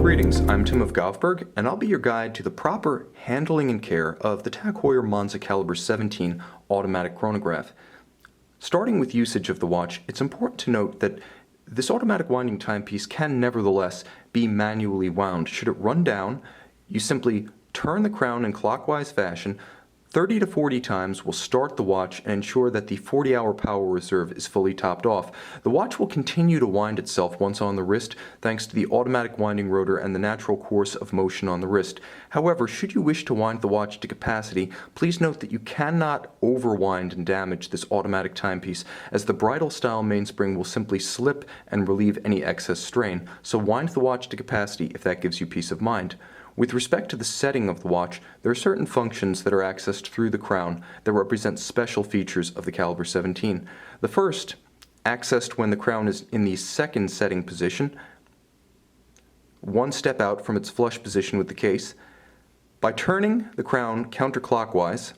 Greetings, I'm Tim of Govberg, and I'll be your guide to the proper handling and care of the TAG Heuer Monza Caliber 17 Automatic Chronograph. Starting with usage of the watch, it's important to note that this automatic winding timepiece can nevertheless be manually wound. Should it run down, you simply turn the crown in clockwise fashion. 30 to 40 times will start the watch and ensure that the 40-hour power reserve is fully topped off. The watch will continue to wind itself once on the wrist thanks to the automatic winding rotor and the natural course of motion on the wrist. However, should you wish to wind the watch to capacity, please note that you cannot overwind and damage this automatic timepiece, as the bridle style mainspring will simply slip and relieve any excess strain. So wind the watch to capacity if that gives you peace of mind. With respect to the setting of the watch, there are certain functions that are accessed through the crown that represent special features of the Caliber 17. The first, accessed when the crown is in the second setting position, one step out from its flush position with the case. By turning the crown counterclockwise,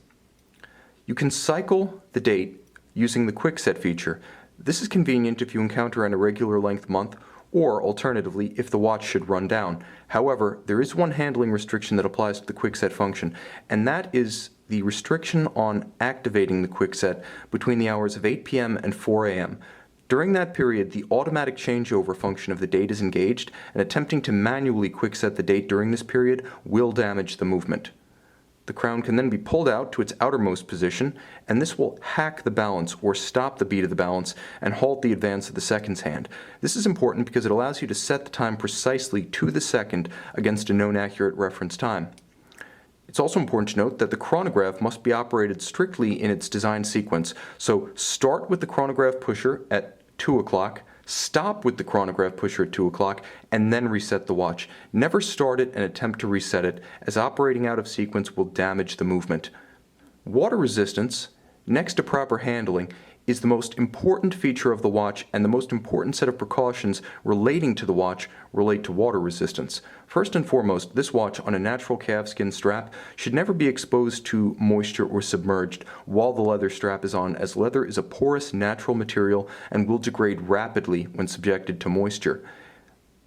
you can cycle the date using the quick set feature. This is convenient if you encounter an irregular length month, or alternatively, if the watch should run down. However, there is one handling restriction that applies to the quickset function, and that is the restriction on activating the quickset between the hours of 8 p.m. and 4 a.m. During that period, the automatic changeover function of the date is engaged, and attempting to manually quickset the date during this period will damage the movement. The crown can then be pulled out to its outermost position, and this will hack the balance or stop the beat of the balance and halt the advance of the seconds hand. This is important because it allows you to set the time precisely to the second against a known accurate reference time. It's also important to note that the chronograph must be operated strictly in its design sequence. So start with the chronograph pusher at 2 o'clock, stop with the chronograph pusher at 2 o'clock, and then reset the watch. Never start it and attempt to reset it, as operating out of sequence will damage the movement. Water resistance, next to proper handling, is the most important feature of the watch, and the most important set of precautions relating to the watch relate to water resistance. First and foremost, this watch on a natural calfskin strap should never be exposed to moisture or submerged while the leather strap is on, as leather is a porous natural material and will degrade rapidly when subjected to moisture.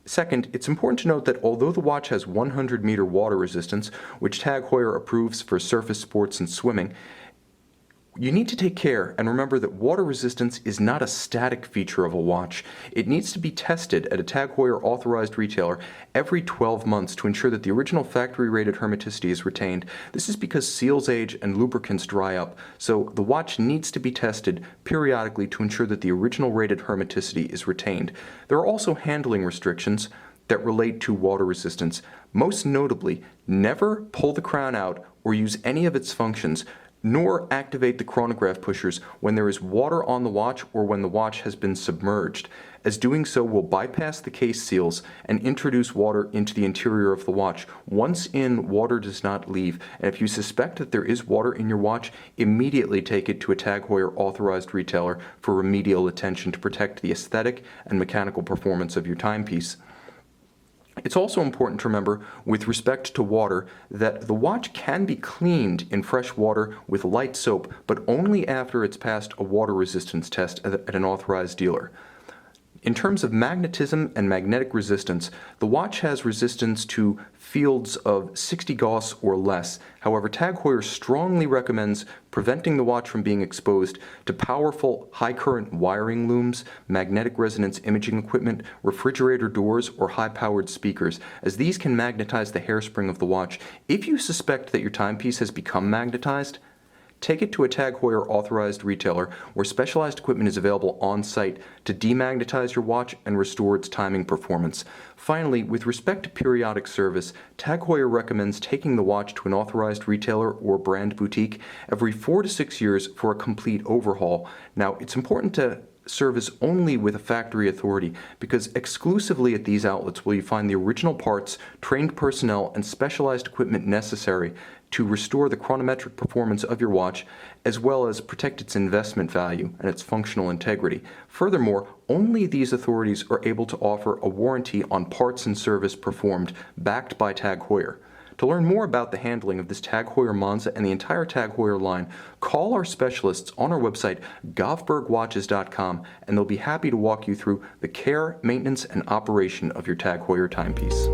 Second, it's important to note that although the watch has 100-meter water resistance, which TAG Heuer approves for surface sports and swimming, you need to take care and remember that water resistance is not a static feature of a watch. It needs to be tested at a TAG Heuer authorized retailer every 12 months to ensure that the original factory rated hermeticity is retained. This is because seals age and lubricants dry up, so the watch needs to be tested periodically to ensure that the original rated hermeticity is retained. There are also handling restrictions that relate to water resistance. Most notably, never pull the crown out or use any of its functions, nor activate the chronograph pushers when there is water on the watch or when the watch has been submerged, as doing so will bypass the case seals and introduce water into the interior of the watch. Once in, water does not leave, and if you suspect that there is water in your watch, immediately take it to a TAG Heuer authorized retailer for remedial attention to protect the aesthetic and mechanical performance of your timepiece. It's also important to remember, with respect to water, that the watch can be cleaned in fresh water with light soap, but only after it's passed a water resistance test at an authorized dealer. In terms of magnetism and magnetic resistance, the watch has resistance to fields of 60 Gauss or less. However, TAG Heuer strongly recommends preventing the watch from being exposed to powerful high-current wiring looms, magnetic resonance imaging equipment, refrigerator doors, or high-powered speakers, as these can magnetize the hairspring of the watch. If you suspect that your timepiece has become magnetized, take it to a TAG Heuer authorized retailer where specialized equipment is available on site to demagnetize your watch and restore its timing performance. Finally, with respect to periodic service, TAG Heuer recommends taking the watch to an authorized retailer or brand boutique every 4 to 6 years for a complete overhaul. Now, it's important to service only with a factory authority, because exclusively at these outlets will you find the original parts, trained personnel, and specialized equipment necessary to restore the chronometric performance of your watch, as well as protect its investment value and its functional integrity. Furthermore, only these authorities are able to offer a warranty on parts and service performed, backed by TAG Heuer. To learn more about the handling of this TAG Heuer Monza and the entire TAG Heuer line, call our specialists on our website, govbergwatches.com, and they'll be happy to walk you through the care, maintenance, and operation of your TAG Heuer timepiece.